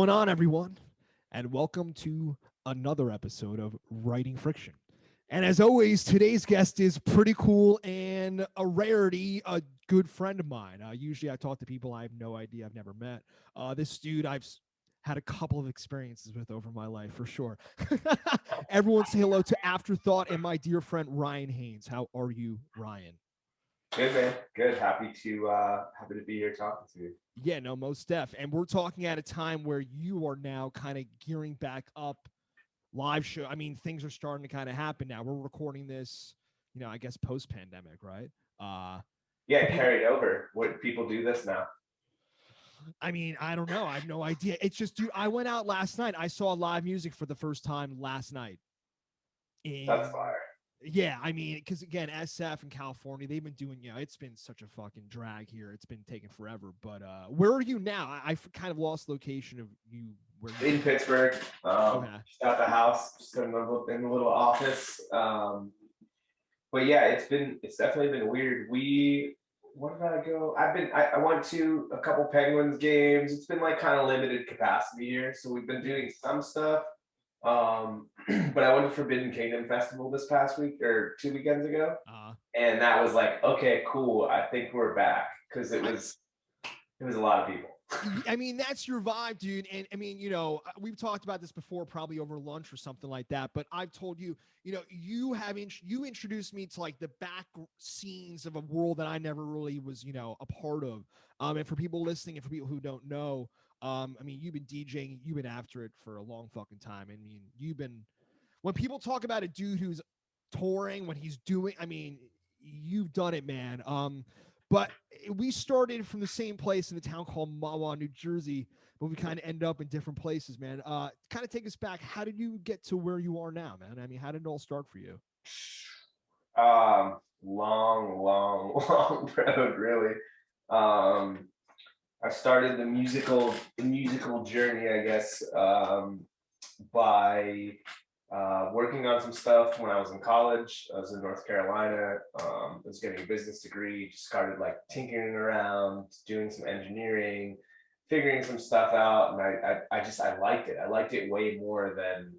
Going on, everyone, and welcome to another episode of Writing Friction. And as always, today's guest is pretty cool and a rarity, a good friend of mine. Usually, I talk to people I have no idea, I've never met. This dude I've had a couple of experiences with over my life for sure. Everyone say hello to Afterthought and my dear friend Ryan Haynes. How are you, Ryan? Good man, good. Happy to be here talking to you. Yeah, no, most def. And we're talking at a time where you are now kind of gearing back up live show. I mean, things are starting to kind of happen now. We're recording this, I guess post pandemic, right? For Yeah, people, carried over. What people do this now? I mean, I don't know. I have no idea. It's just, dude, I went out last night. I saw live music for the first time last night. That's And fire. yeah, I mean, because again, SF in California, they've been doing, it's been such a fucking drag here. It's been taking forever. But where are you now? I kind of lost location of you where you In are. Pittsburgh, Okay. just at the house, just in the little office. But yeah, it's definitely been weird. Where did I go? I went to a couple Penguins games. It's been like kind of limited capacity here, so we've been Yeah. doing some stuff. But I went to Forbidden Kingdom Festival this past week or 2 weekends ago, Uh, and that was like, okay, cool. I think we're back because it I, was a lot of people. I mean, that's your vibe, dude. And I mean, we've talked about this before, probably over lunch or something like that. But I've told you, you introduced me to like the back scenes of a world that I never really was, a part of. And for people listening, and for people who don't know, I mean, you've been DJing, you've been after it for a long fucking time. I mean, you've been when people talk about a dude who's touring, when he's doing, I mean, you've done it, man. But we started from the same place in a town called Mahwah, New Jersey, but we kind of end up in different places, man. Kind of take us back. How did you get to where you are now, man? I mean, how did it all start for you? Long, long road, really. Um, I started the musical journey, I guess, by working on some stuff when I was in college. I was in North Carolina. I was getting a business degree. Just started like tinkering around, doing some engineering, figuring some stuff out, and I liked it. I liked it way more than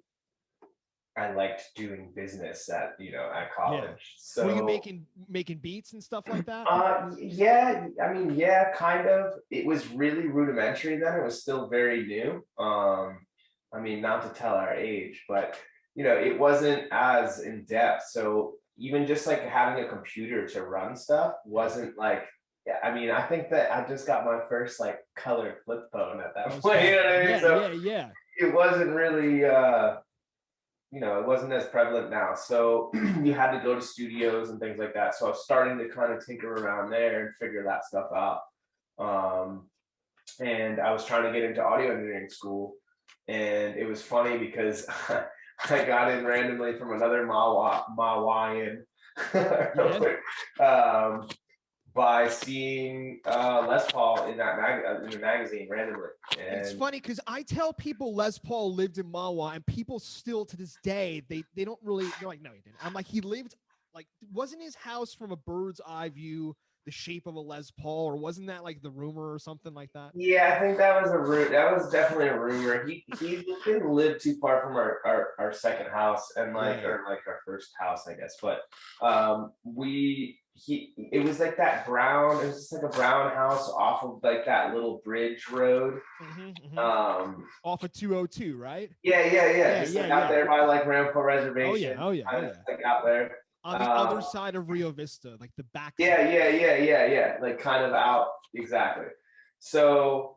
I liked doing business at Yeah. college. Were you So making beats and stuff like that? yeah, I mean, yeah, kind of. It was really rudimentary then. It was still very new. I mean, not to tell our age, but it wasn't as in depth. So even just like having a computer to run stuff Yeah. wasn't like, yeah, I mean, I think that I just got my first like color flip phone at that Most point. You know deaf. what I mean? Yeah, So yeah, yeah. it wasn't really it wasn't as prevalent now. So you had to go to studios and things like that. So I was starting to kind of tinker around there and figure that stuff out. Um, and I was trying to get into audio engineering school. And it was funny because I got in randomly from another Mawayan Yeah. um, by seeing Les Paul in in the magazine randomly. It's And funny because I tell people Les Paul lived in Mawa, and people still to this day they don't really. They're like, no, he didn't. I'm like, he lived like wasn't his house from a bird's eye view the shape of a Les Paul, or wasn't that like the rumor or something like that? yeah, I think that was definitely a rumor. He didn't live too far from our second house and Yeah. like our first house, I guess. But we he it was like that brown. It was just like a brown house off of like that little bridge road. Mm-hmm. Um, Off of 202, right? yeah, Yeah, just yeah, like out yeah. there by like Rampo Oh yeah, Reservation, oh yeah, oh kind of yeah. like out there. On the other Um, side of Rio Vista, like the back side. yeah, like kind of out exactly. So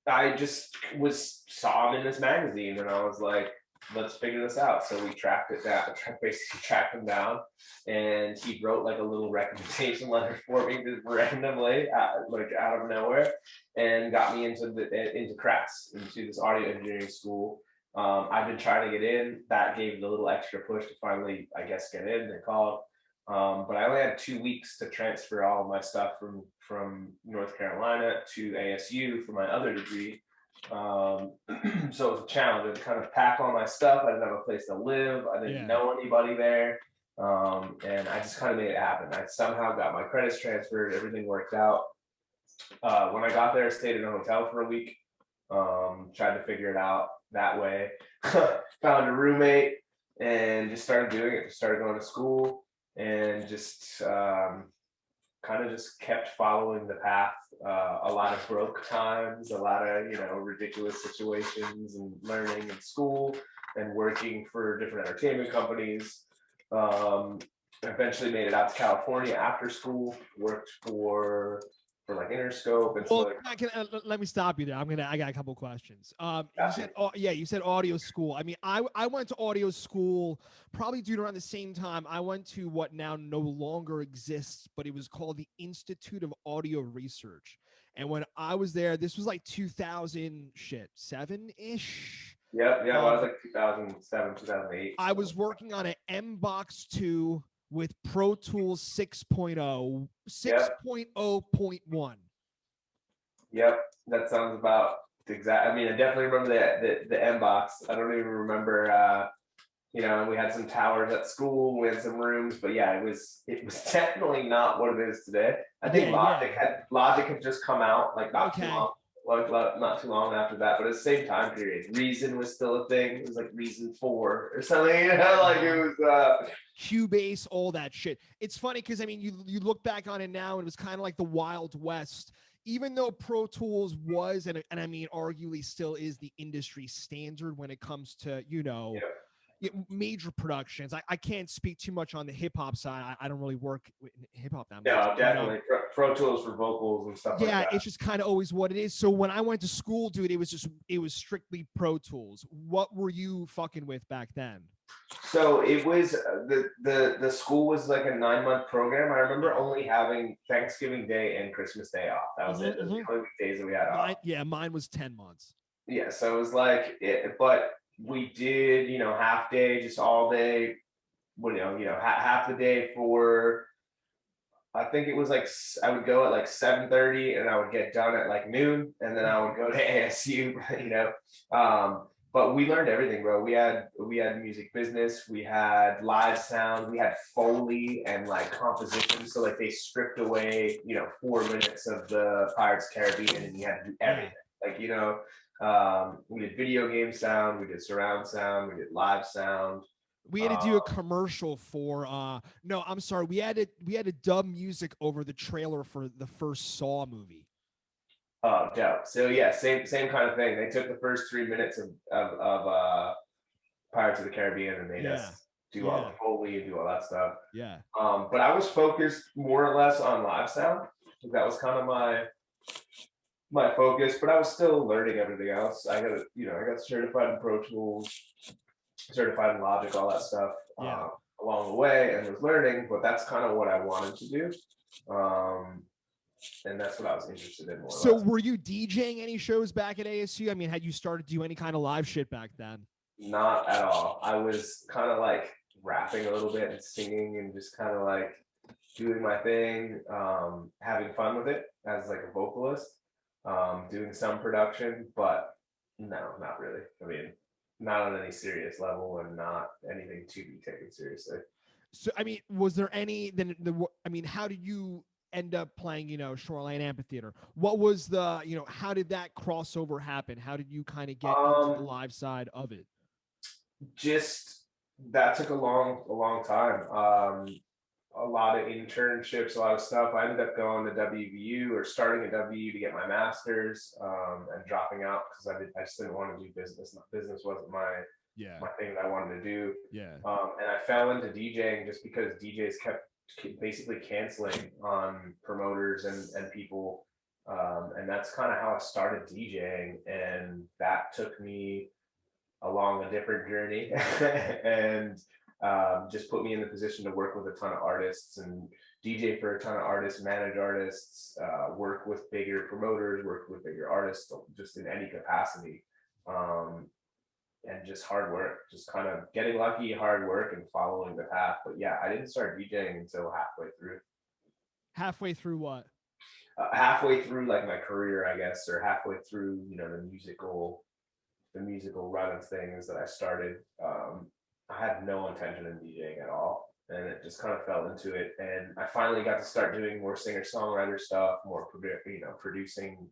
I just was saw him in this magazine, and I was like, let's figure this out. So we tracked it down, basically tracked him down, and he wrote like a little recommendation letter for me just randomly, like out of nowhere, and got me into crafts, into this audio engineering school. I've been trying to get in. That gave the little extra push to finally, I guess, get in. They called, but I only had 2 weeks to transfer all of my stuff from North Carolina to ASU for my other degree. So it was a challenge. I had to kind of pack all my stuff. I didn't have a place to live. I didn't Yeah. know anybody there. And I just kind of made it happen. I somehow got my credits transferred. Everything worked out. When I got there, I stayed in a hotel for a week. Tried to figure it out that way. Found a roommate and just started doing it. Just started going to school and just kind of just kept following the path. A lot of broke times, a lot of ridiculous situations, and learning in school and working for different entertainment companies. Um, Eventually made it out to California after school. Worked for like Interscope and some Well, other. let me stop you there. I got a couple questions. You Gotcha. said, yeah, you said audio school. I mean, I went to audio school probably due around the same time. I went to what now no longer exists, but it was called the Institute of Audio Research. And when I was there, this was like 2000 shit 7-ish. Yep, yeah, well, I was Um, like 2007, 2008. I was working on an M Box 2 with Pro Tools 6.0, Yep, 6.0.1. yep, that sounds about exact. I mean, I definitely remember the M box. I don't even remember. We had some towers at school. We had some rooms, but yeah, it was definitely not what it is today. I think Yeah, yeah. Logic had just come out like not too Okay. long. Like not too long after that, but at the same time period, Reason was still a thing. It was like Reason 4 or something, like it was. Cubase, all that shit. It's funny because I mean, you look back on it now, and it was kind of like the Wild West. Even though Pro Tools was, and I mean, arguably still is the industry standard when it comes to Yeah, major productions. I can't speak too much on the hip hop side. I don't really work with hip hop that much, no, but definitely Pro Tools for vocals and stuff like yeah, that. it's just kind of always what it is. So when I went to school, dude, it was strictly Pro Tools. What were you fucking with back then? So it was the school was like a 9 month program. I remember Yeah. only having Thanksgiving Day and Christmas Day off. That was it. Those were Mm-hmm. the only days that we had off. Mine was 10 months. Yeah, so it was like but we did, half day, just all day. Half the day for. I think it was like I would go at like 7:30 and I would get done at like noon, and then I would go to ASU. But we learned everything, bro. We had music business, we had live sound, we had Foley and like composition. So like they stripped away 4 minutes of the Pirates Caribbean, and you had to do Yeah. everything. Like we did video game sound, we did surround sound, we did live sound. We had to Uh, do a commercial for no, I'm sorry. We had to dub music over the trailer for the first Saw movie. Oh, dope. So yeah, same kind of thing. They took the first 3 minutes of Pirates of the Caribbean and made Yeah. us do all Yeah. the Foley and do all that stuff. Yeah. But I was focused more or less on live sound. That was kind of my focus, but I was still learning everything else. I got certified in Pro Tools, certified in Logic, all that stuff Yeah. along the way, and was learning. But that's kind of what I wanted to do. Um, and that's what I was interested in more or So less. were you DJing any shows back at ASU? I mean, had you started to do any kind of live shit back then? Not at all. I was kind of like rapping a little bit and singing and just kind of like doing my thing, having fun with it as like a vocalist, doing some production, but no, not really. I mean, not on any serious level and not anything to be taken seriously. So I mean, was there any I mean, how did you end up playing, Shoreline Amphitheater? What was how did that crossover happen? How did you kind of get into the Um, live side of it? just that took a long time. A lot of internships, a lot of stuff. I ended up going to WVU or starting at WVU to get my master's, and dropping out because I just didn't want to do business. Business wasn't Yeah. my thing that I wanted to do. Yeah. And I fell into DJing just because DJs kept basically canceling on promoters and people. And that's kind of how I started DJing. And that took me along a different journey and just put me in the position to work with a ton of artists and DJ for a ton of artists, manage artists, work with bigger promoters, work with bigger artists, just in any capacity. Um, and just hard work, just kind of getting lucky, hard work, and following the path. But yeah, I didn't start DJing until halfway through. Halfway through what? Halfway through like my career, I guess, or halfway through, the musical run of things that I started. I had no intention in DJing at all. and it just kind of fell into it. And I finally got to start doing more singer-songwriter stuff, more producing,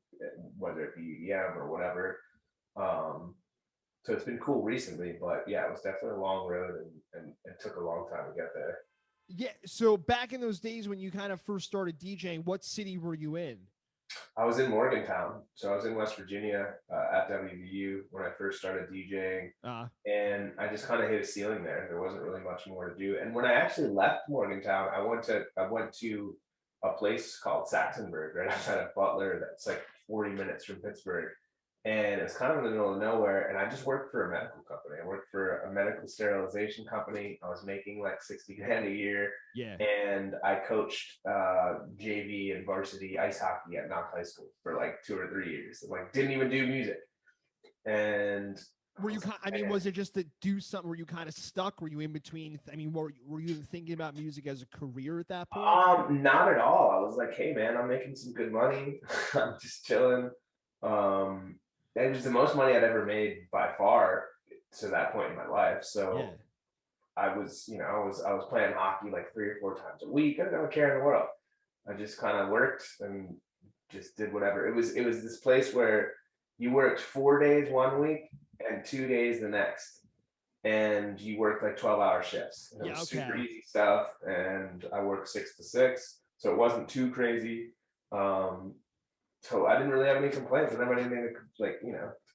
whether it be EDM or whatever. So it's been cool recently, but yeah, it was definitely a long road, and it took a long time to get there. Yeah. So back in those days when you kind of first started DJing, what city were you in? I was in Morgantown, so I was in West Virginia at WVU when I first started DJing, Uh, and I just kind of hit a ceiling there. There wasn't really much more to do. And when I actually left Morgantown, I went to a place called Saxonburg right outside of Butler. That's like 40 minutes from Pittsburgh, and it's kind of in the middle of nowhere. And I just worked for a medical company. I worked for a medical sterilization company. I was making like 60 grand a year, yeah. and I coached JV and varsity ice hockey at Knox High School for like 2 or 3 years. Like, didn't even do music. And Were you? I mean, was it just to do something? Were you kind of stuck? Were you in between? I mean, were you thinking about music as a career at that point? Not at all. I was like, hey man, I'm making some good money. I'm just chilling. It was the most money I'd ever made by far to that point in my life. So Yeah. I was playing hockey like 3 or 4 times a week. I didn't care in the world. I just kind of worked and just did whatever. It was this place where you worked 4 days one week and 2 days the next, and you worked like 12-hour shifts. And it Yeah. was super Okay. easy stuff. And I worked 6 to 6, so it wasn't too crazy. Um, so I didn't really have any complaints. I never had anything to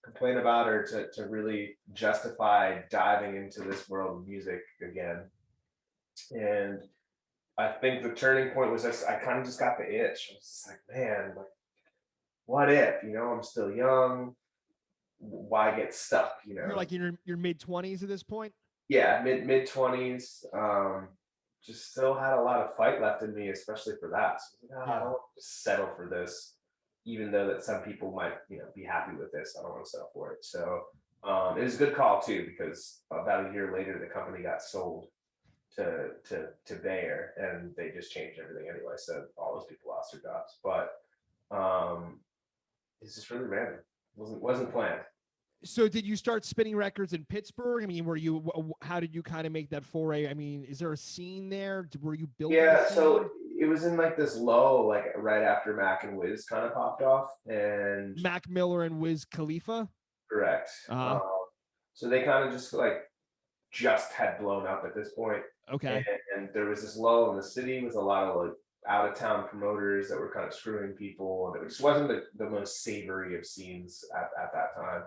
complain about, or to really justify diving into this world of music again. And I think the turning point was I kind of just got the itch. I was just like, man, like, what if, I'm still young. Why get stuck, You're like in your mid-20s at this point. Yeah, mid 20s. Just still had a lot of fight left in me, especially for that. So I was like, I Yeah. don't just settle for this, even though that some people might, be happy with this. I don't want to settle for it. So it was a good call too, because about a year later, the company got sold to Bayer, and they just changed everything anyway. So all those people lost their jobs. But it's just really random. Wasn't planned. So did you start spinning records in Pittsburgh? I mean, how did you kind of make that foray? I mean, is there a scene there? Were you building a Yeah, scene? so it was in like this lull, like right after Mac and Wiz kind of popped off, and Mac Miller and Wiz Khalifa? correct. Uh, So they kind of just had blown up at this point, and, okay. and there was this lull in the city with a lot of like out of town promoters that were kind of screwing people, and it just wasn't the most savory of scenes at that time.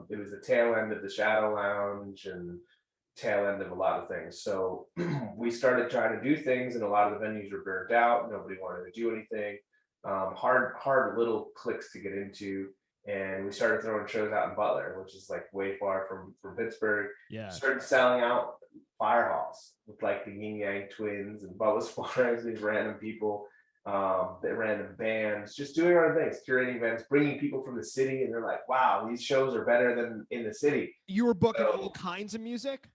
It was the tail end of the Shadow Lounge and tail end of a lot of things. So we started trying to do things, and a lot of the venues were burnt out. Nobody wanted to do anything. Hard little cliques to get into. And we started throwing shows out in Butler, which is like way far from Pittsburgh. Yeah. Started selling out fire halls with like the Yin Yang Twins and Bubba Sparks, these random people, the random bands, just doing our things, curating events, bringing people from the city, and they're like, "Wow, these shows are better than in the city." You were booking all So kinds of music?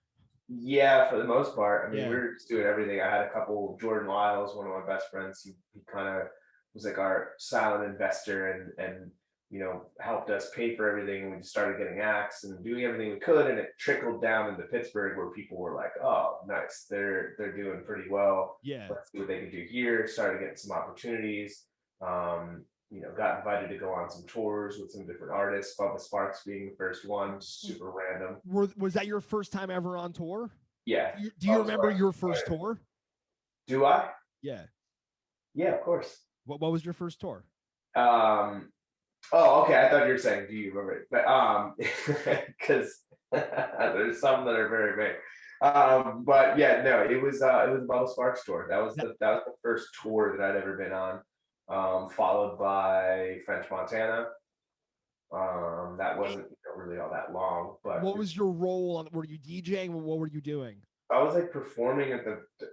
yeah, for the most part. I mean, we Yeah. were just doing everything. I had a couple. Jordan Lyles, one of my best friends. He kind of was like our silent investor, and helped us pay for everything. And we just started getting acts and doing everything we could, and it trickled down into Pittsburgh, where people were like, "Oh, nice, they're doing pretty well. Yeah. Let's see what they can do here." Started getting some opportunities. Got invited to go on some tours with some different artists. Bubba Sparks being the first one, super random. Was that your first time ever on tour? Yeah. Do you Bubba remember Sparks. your first tour? Do I? Yeah. Yeah, of course. What was your first tour? Um, oh, okay. I thought you were saying, do you remember it? But because there's some that are very vague. But yeah, no, it was Bubba Sparks tour. That was the first tour that I'd ever been on. Followed by French Montana. That wasn't really all that long, but What was your role on? Were you DJing? What were you doing? I was like performing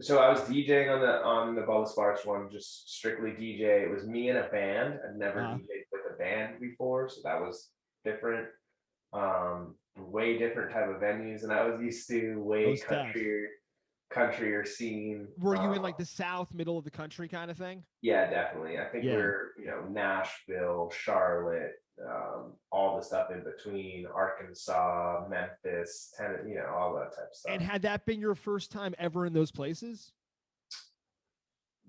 so I was DJing on the Bubba Sparks one, just strictly DJ. It was me and a band. I'd never DJed with a band before, so that was different. Way different type of venues than I was used to. Way Most deaf. Countryer scene. Were you in like the south, middle of the country kind of thing? Yeah, definitely. I think Yeah. we're Nashville, Charlotte, all the stuff in between, Arkansas, Memphis, Tennessee, all that type of stuff. And had that been your first time ever in those places?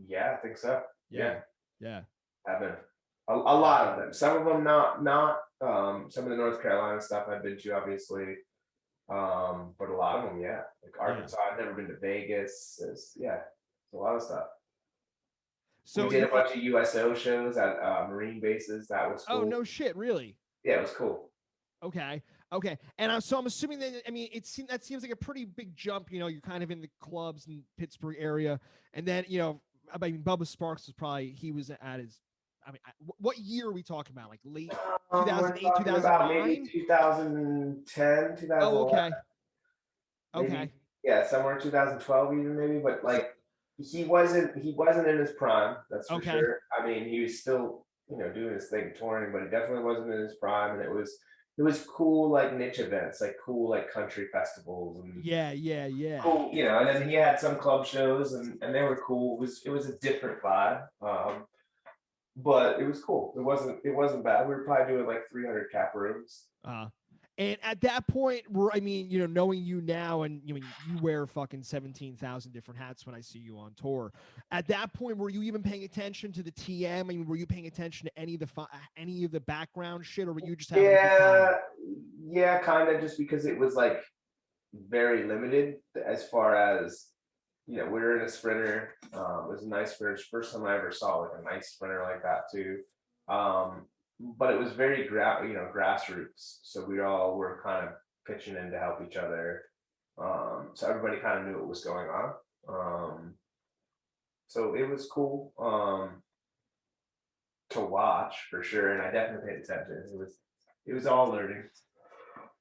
Yeah, I think so. Yeah. I've been a lot of them. Some of them not some of the North Carolina stuff I've been to, obviously. But a lot of them, yeah. Like Arkansas, I've never been to Vegas. It's a lot of stuff. So we did a bunch of USO shows at Marine bases. That was cool. Oh, no shit, really? Yeah, it was cool. Okay. And I'm assuming that, I mean, that seems like a pretty big jump. You're kind of in the clubs in Pittsburgh area. And then, I mean, Bubba Sparks he was at his, I mean, what year are we talking about? Like late 2008, 2009? Maybe 2010, 2011. Oh, okay. Maybe, yeah, somewhere 2012 even maybe, but like he wasn't in his prime, that's for sure. I mean, he was still, doing his thing, touring, but he definitely wasn't in his prime. And it was cool, like niche events, like cool, like country festivals and cool, and then he had some club shows and they were cool. It was a different vibe. But it was cool. It wasn't bad. We were probably doing like 300 cap rooms. And at that point, I mean, knowing you now, and you wear fucking 17,000 different hats when I see you on tour. At that point, were you even paying attention to the TM? I mean, were you paying attention to any of the background shit, or were you just having a good time? Yeah, kind of, just because it was like very limited as far as, we were in a Sprinter. It was a nice Sprinter. First time I ever saw like a nice Sprinter like that too. But it was very grassroots. So we all were kind of pitching in to help each other. So everybody kind of knew what was going on. So it was cool to watch for sure, and I definitely paid attention. It was all learning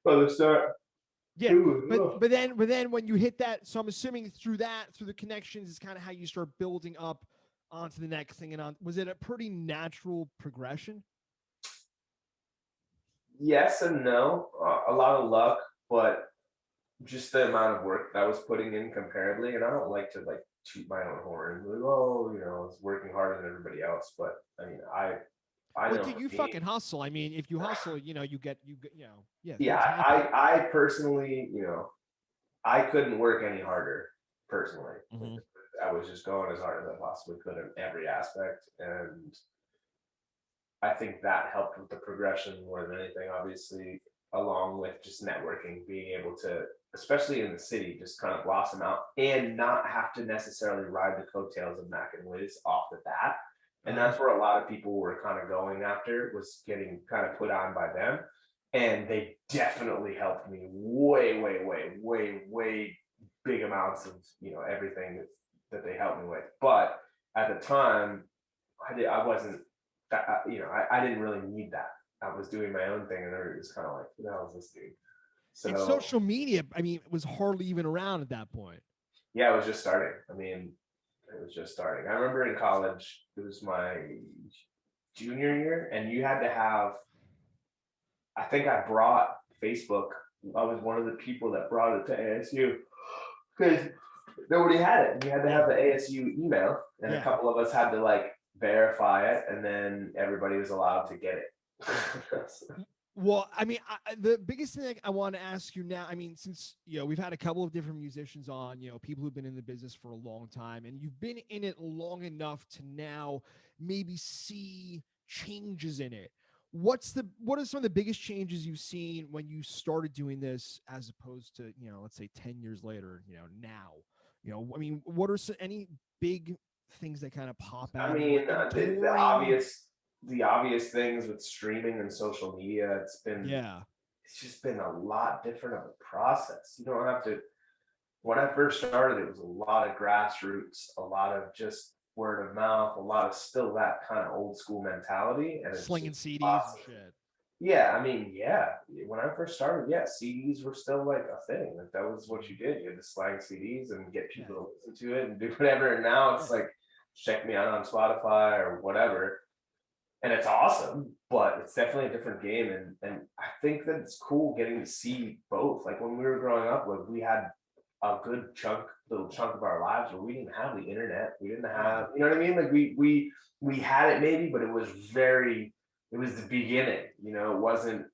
from the start. Yeah, but then when you hit that, so I'm assuming through the connections is kind of how you start building up onto the next thing. And was it a pretty natural progression? Yes and no. A lot of luck, but just the amount of work that I was putting in comparably. And I don't like to like toot my own horn. Like, I was working harder than everybody else. But I mean, I know you fucking hustle. I mean, if you hustle, you get. Yeah, I personally, I couldn't work any harder personally. Mm-hmm. I was just going as hard as I possibly could in every aspect, and I think that helped with the progression more than anything, obviously, along with just networking, being able to, especially in the city, just kind of blossom out and not have to necessarily ride the coattails of Mac and Wiz off the bat. And that's where a lot of people were kind of going after, was getting kind of put on by them. And they definitely helped me way big amounts of, everything that they helped me with. But at the time, I wasn't, I didn't really need that. I was doing my own thing, and everybody was kind of like, who the hell is this dude? So, and social media, I mean, was hardly even around at that point. Yeah, it was just starting. I mean, it was just starting. I remember in college, it was my junior year, and you had to have, I think I brought Facebook. I was one of the people that brought it to ASU because nobody had it. You had to have the ASU email, and a couple of us had to like verify it, and then everybody was allowed to get it. Well, I mean, the biggest thing I want to ask you now, I mean, since, we've had a couple of different musicians on, people who've been in the business for a long time, and you've been in it long enough to now maybe see changes in it. What are some of the biggest changes you've seen when you started doing this as opposed to, let's say 10 years later, now, I mean, what are any big things that kind of pop out? I mean, the obvious things with streaming and social media, it's just been a lot different of a process. You don't have to, when I first started, it was a lot of grassroots, a lot of just word of mouth, a lot of still that kind of old school mentality, and slinging CDs and shit. Yeah, I mean, when I first started, CDs were still like a thing. Like that was what you did. You had to slang CDs and get people to listen to it and do whatever. And now it's like, check me out on Spotify or whatever. And it's awesome, but it's definitely a different game. And I think that it's cool getting to see both. Like when we were growing up, like we had a good little chunk of our lives where we didn't have the internet. We didn't have, you know what I mean? Like we had it maybe, but it was the beginning, it wasn't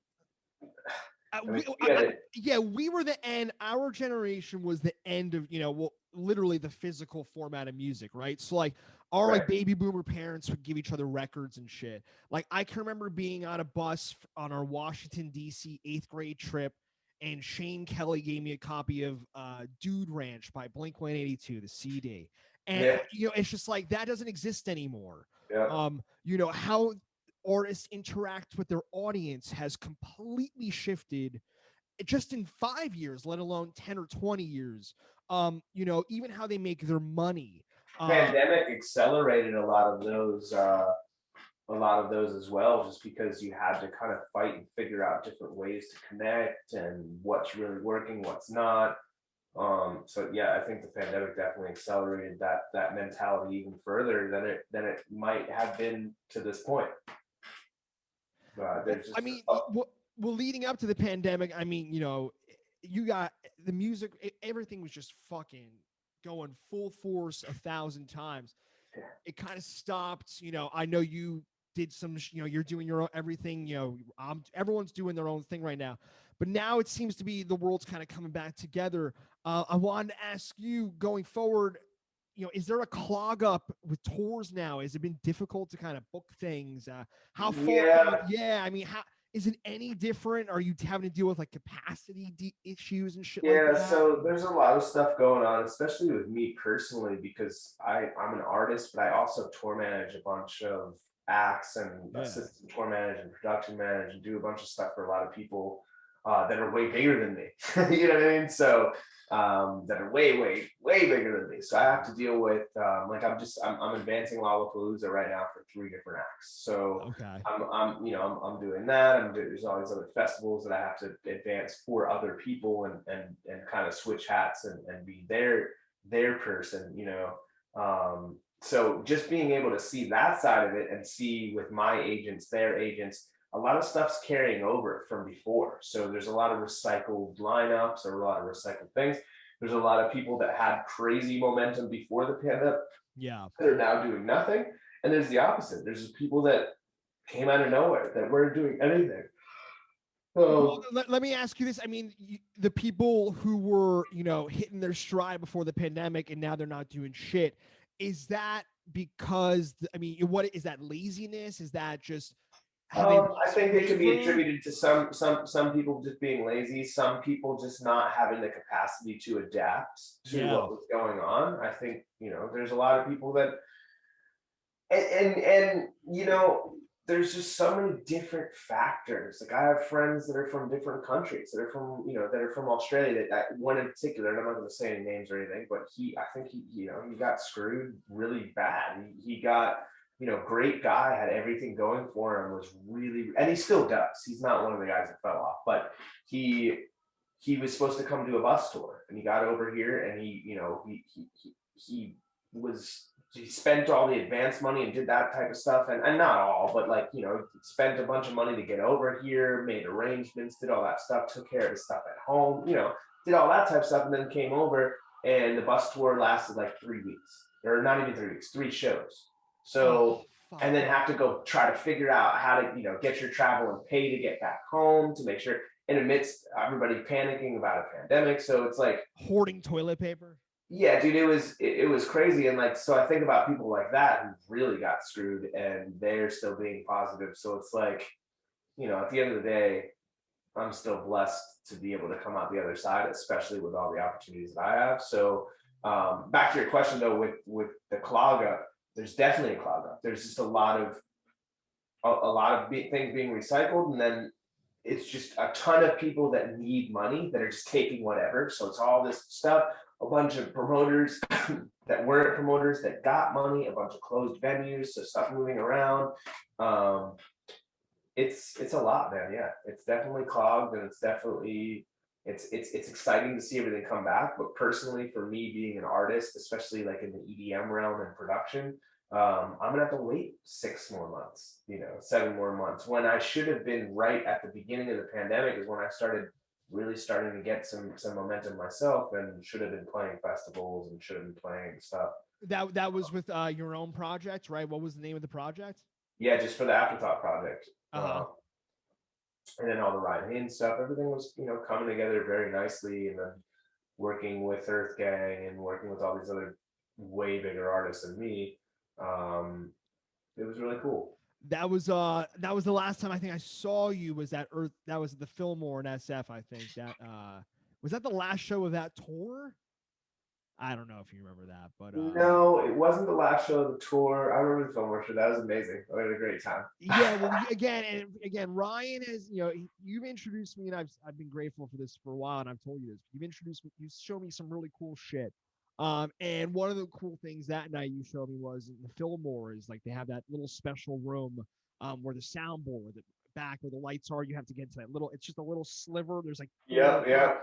I mean, we had it. Yeah, we were the end. Our generation was the end of, well, literally the physical format of music, right? So like our like Right. baby boomer parents would give each other records and shit. Like I can remember being on a bus on our Washington D.C. 8th grade trip, and Shane Kelly gave me a copy of Dude Ranch by Blink 182, the CD. And Yeah. it's just like that doesn't exist anymore. Yeah. How artists interact with their audience has completely shifted just in 5 years, let alone 10 or 20 years. Even how they make their money. Pandemic accelerated a lot of those as well, just because you had to kind of fight and figure out different ways to connect and what's really working, what's not. So yeah, I think the pandemic definitely accelerated that mentality even further than it might have been to this point. There's just Well, leading up to the pandemic, you got the music, everything was just fucking going full force 1,000 times. It kind of stopped. I know you did some, you're doing your own everything. Everyone's doing their own thing right now, but now it seems to be the world's kind of coming back together. I wanted to ask you going forward. Is there a clog up with tours now? Has it been difficult to kind of book things? How far? yeah. Yeah, how is it any different? Are you having to deal with like capacity issues and shit like Yeah, that? so there's a lot of stuff going on, especially with me personally, because I'm an artist, but I also tour manage a bunch of acts and Yeah. assistant tour manage and production manage and do a bunch of stuff for a lot of people that are way bigger than me. You know what I mean? So that are way, way, way bigger than me. So I have to deal with like I'm advancing Lollapalooza right now for 3 different acts. So Okay. I'm doing that. There's all these other festivals that I have to advance for other people and kind of switch hats and be their person, so just being able to see that side of it and see with my agents, their agents, a lot of stuff's carrying over from before. So there's a lot of recycled lineups or a lot of recycled things. There's a lot of people that had crazy momentum before the pandemic. Yeah. That are now doing nothing. And there's the opposite. There's people that came out of nowhere that weren't doing anything. Well, So let me ask you this. The people who were, hitting their stride before the pandemic and now they're not doing shit, is that because, what is that, laziness? Is that just, have they I lost think it could be flavor? attributed to some people just being lazy, some people just not having the capacity to adapt to Yeah. what was going on. I think there's a lot of people that and there's just so many different factors. Like I have friends that are from different countries that are from that are from Australia. That one in particular, and I'm not going to say any names or anything, but I think he got screwed really bad. He got great guy, had everything going for him, was really, and he still does. He's not one of the guys that fell off, but he was supposed to come do a bus tour, and he got over here, and he was he spent all the advance money and did that type of stuff, and not all, but like spent a bunch of money to get over here, made arrangements, did all that stuff, took care of his stuff at home, did all that type of stuff, and then came over, and the bus tour lasted like 3 weeks, or not even 3 weeks, 3 shows. So and then have to go try to figure out how to get your travel and pay to get back home to make sure, and amidst everybody panicking about a pandemic. So it's like Hoarding toilet paper. yeah, dude, it was crazy. And like, so I think about people like that who really got screwed and they're still being positive. So it's like, at the end of the day, I'm still blessed to be able to come out the other side, especially with all the opportunities that I have. So back to your question though, with the clog up, there's definitely a clog up. There's just a lot of things being recycled, and then it's just a ton of people that need money that are just taking whatever. So it's all this stuff, a bunch of promoters that weren't promoters that got money, a bunch of closed venues, so stuff moving around. It's a lot, man. Yeah, it's definitely clogged, and it's definitely it's exciting to see everything come back. But personally, for me being an artist, especially like in the EDM realm and production, I'm gonna have to wait 6 more months, 7 more months, when I should have been right at the beginning of the pandemic is when I starting to get some momentum myself, and should have been playing festivals and should have been playing stuff. That was with your own project, right? What was the name of the project? Yeah, just for the Afterthought project. Uh-huh. and then all the Ryan Haynes stuff, everything was, coming together very nicely. And then working with Earth Gang and working with all these other way bigger artists than me, it was really cool. That was the last time I think I saw you was at Earth. That was the Fillmore in SF. I think that was that the last show of that tour. I don't know if you remember that, but No, it wasn't the last show of the tour. I remember the film workshop. That was amazing. I had a great time. yeah. Well, again, Ryan is, you've introduced me, and I've been grateful for this for a while, and I've told you this. You've introduced me, you showed me some really cool shit. And one of the cool things that night you showed me was in the Fillmore is like they have that little special room where the soundboard, the back where the lights are, you have to get to that little. It's just a little sliver. There's like Yeah.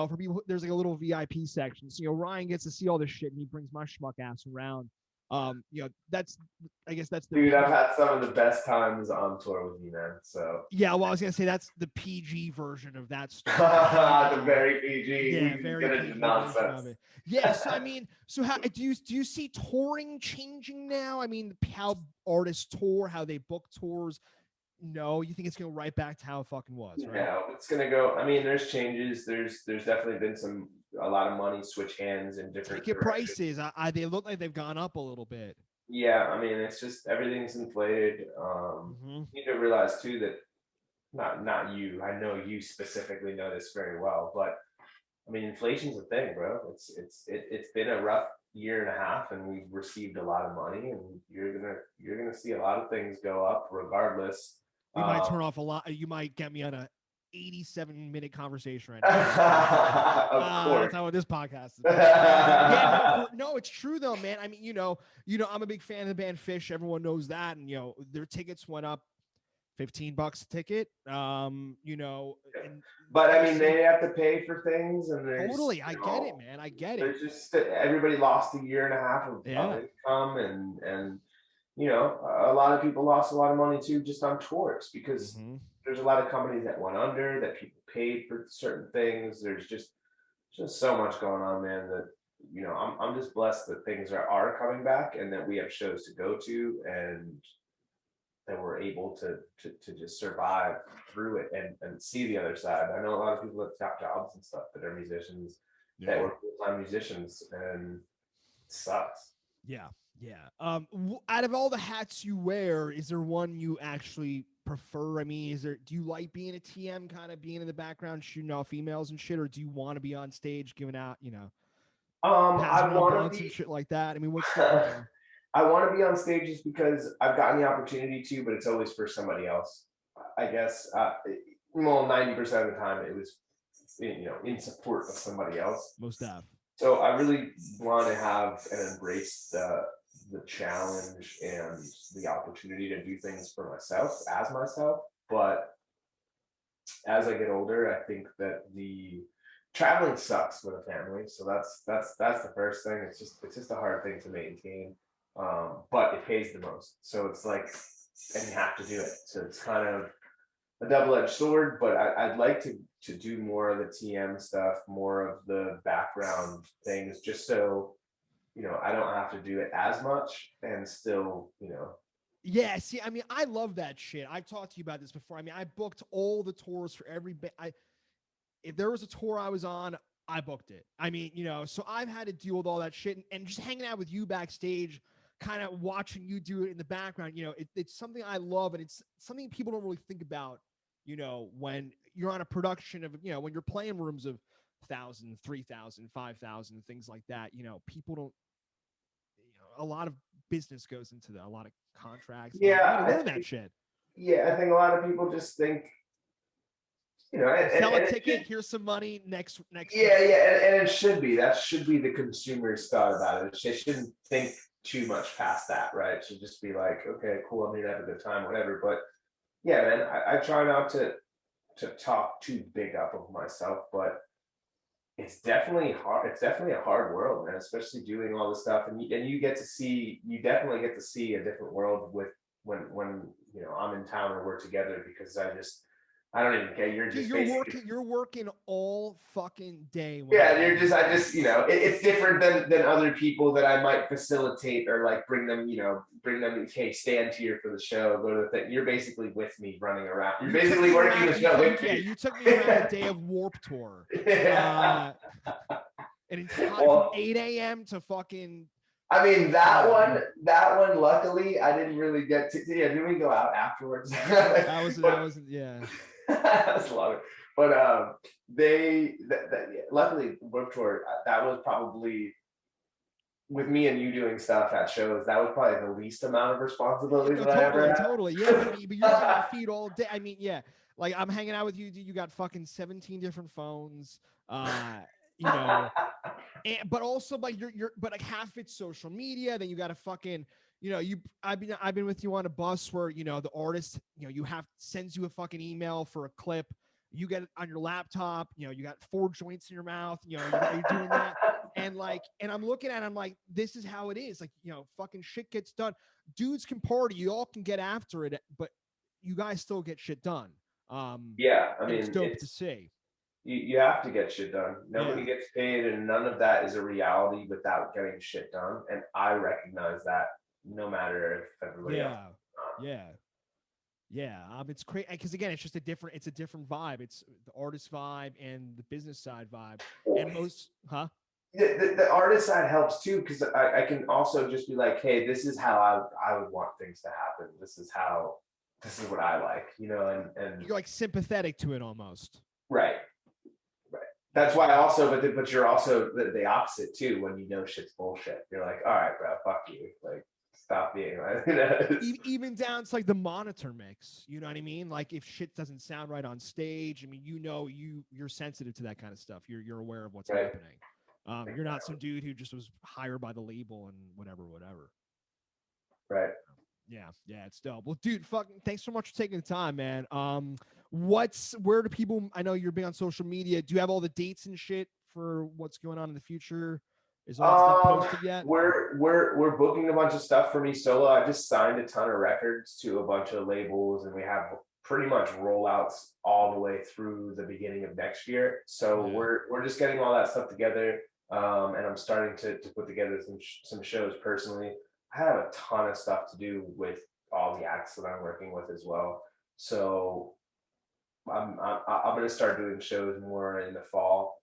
for people, there's like a little VIP section. So, Ryan gets to see all this shit and he brings my schmuck ass around. I guess that's the dude. I've had some of the best times on tour with you, man. So yeah, well, I was gonna say that's the PG version of that story. the very PG. Yeah, very PG nonsense. Yes, I mean, so how do you see touring changing now? I mean, how artists tour, how they book tours. No, you think it's gonna go right back to how it fucking was, right? No, it's gonna go. I mean, there's changes. There's definitely been a lot of money switch hands in different ticket prices. They look like they've gone up a little bit. Yeah, I mean, it's just everything's inflated. You need to realize too that not you. I know you specifically know this very well, but I mean, inflation's a thing, bro. It's been a rough year and a half, and we've received a lot of money, and you're gonna see a lot of things go up regardless. We might turn off a lot. You might get me on a 87-minute conversation right now. Of course. That's not what this podcast is. Yeah, no, it's true though, man. I mean, I'm a big fan of the band Fish. Everyone knows that, and their tickets went up $15 a ticket. But I mean, they have to pay for things, and there's totally. I get it, man. I get it. There's just everybody lost a year and a half of income, and a lot of people lost a lot of money too just on tours because there's a lot of companies that went under, that people paid for certain things. There's just so much going on, man, that I'm just blessed that things are coming back and that we have shows to go to and that we're able to just survive through it and see the other side. I know a lot of people that have jobs and stuff that are musicians that were full-time musicians, and it sucks. Yeah. Out of all the hats you wear, is there one you actually prefer? I mean, do you like being a TM, kind of being in the background, shooting off emails and shit, or do you want to be on stage giving out, I want to be shit like that? I mean, what's I want to be on stage just because I've gotten the opportunity to, but it's always for somebody else. I guess, 90% of the time it was, in support of somebody else. Most of. So I really want to have and embrace the challenge and the opportunity to do things for myself as myself. But as I get older, I think that the traveling sucks with a family. So that's the first thing. It's just a hard thing to maintain. But it pays the most. So it's like, and you have to do it. So it's kind of a double-edged sword, but I'd like to do more of the TM stuff, more of the background things, just so I don't have to do it as much and still, Yeah, see, I mean, I love that shit. I've talked to you about this before. I mean, I booked all the tours for every if there was a tour I was on, I booked it. I mean, so I've had to deal with all that shit and just hanging out with you backstage, kind of watching you do it in the background. It's something I love, and it's something people don't really think about, when you're on a production of, when you're playing rooms of 1,000, 3,000, 5,000, things like that. People don't, a lot of business goes into that, a lot of contracts. Yeah, learn that shit. Yeah, I think a lot of people just think, sell a ticket. Here's some money. Next. Yeah, and it should be. That should be the consumer's thought about it. They shouldn't think too much past that, right? It should just be like, okay, cool, I'm here to have a good time, whatever. But yeah, man, I try not to talk too big up of myself, but it's definitely hard. It's definitely a hard world, man, especially doing all this stuff. And you definitely get to see a different world with when I'm in town or we're together, because I don't even care. You're Dude, just basically you're working all fucking day. yeah, you're just I just it's different than other people that I might facilitate or like bring them okay, stand here for the show, go to the thing. You're basically with me running around. You're basically working the show with me. Yeah, you took me around a day of Warp Tour. Yeah. An entire Well, from 8 a.m. to fucking. I mean that one. Luckily, I didn't really get to. Yeah, did we go out afterwards? That was yeah. That's a lot of, but luckily Warped Tour, that was probably with me and you doing stuff at shows, that was probably the least amount of responsibility No, that I ever had. totally. Yeah, but you're on your feet all day. I mean, yeah, like I'm hanging out with you, dude. You got fucking 17 different phones. You know, but also like but like half it's social media. Then you got to fucking, I've been with you on a bus where the artist, you have sends you a fucking email for a clip. You get it on your laptop. You got 4 joints in your mouth. You're doing that. And I'm looking at it, I'm like, this is how it is. Like, fucking shit gets done. Dudes can party, you all can get after it, but you guys still get shit done. Yeah, I mean, it's dope to see. You have to get shit done. Nobody Yeah. gets paid, and none of that is a reality without getting shit done. And I recognize that no matter if everybody else. Yeah. It's crazy because again, it's a different vibe. It's the artist vibe and the business side vibe. And most, the artist side helps too, because I can also just be like, hey, this is how I would want things to happen. This is what I like, and you're like sympathetic to it almost. Right. That's why but you're also the opposite too. When shit's bullshit, you're like, all right, bro, fuck you. Like, stop being like. Even down to like the monitor mix. You know what I mean? Like if shit doesn't sound right on stage, I mean, you're sensitive to that kind of stuff. You're aware of what's happening. You're not some dude who just was hired by the label and whatever. Right. Yeah, it's dope. Well, dude, fucking thanks so much for taking the time, man. Where do people? I know you're big on social media. Do you have all the dates and shit for what's going on in the future? Is all that stuff posted yet? We're booking a bunch of stuff for me solo. I just signed a ton of records to a bunch of labels, and we have pretty much rollouts all the way through the beginning of next year. So we're just getting all that stuff together, and I'm starting to put together some shows personally. I have a ton of stuff to do with all the acts that I'm working with as well. So I'm going to start doing shows more in the fall,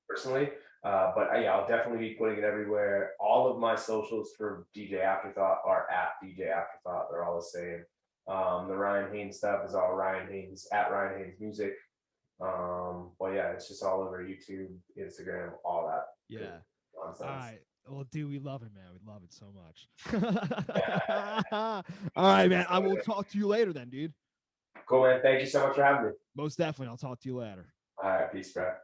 personally. But I'll definitely be putting it everywhere. All of my socials for DJ Afterthought are at DJ Afterthought. They're all the same. The Ryan Haynes stuff is all Ryan Haynes at Ryan Haynes Music. But yeah, it's just all over YouTube, Instagram, all that. Yeah. Nonsense. All right. Well, dude, we love it, man. We love it so much. All right, man. I will talk to you later then, dude. Cool, man. Thank you so much for having me. Most definitely. I'll talk to you later. All right. Peace, bro.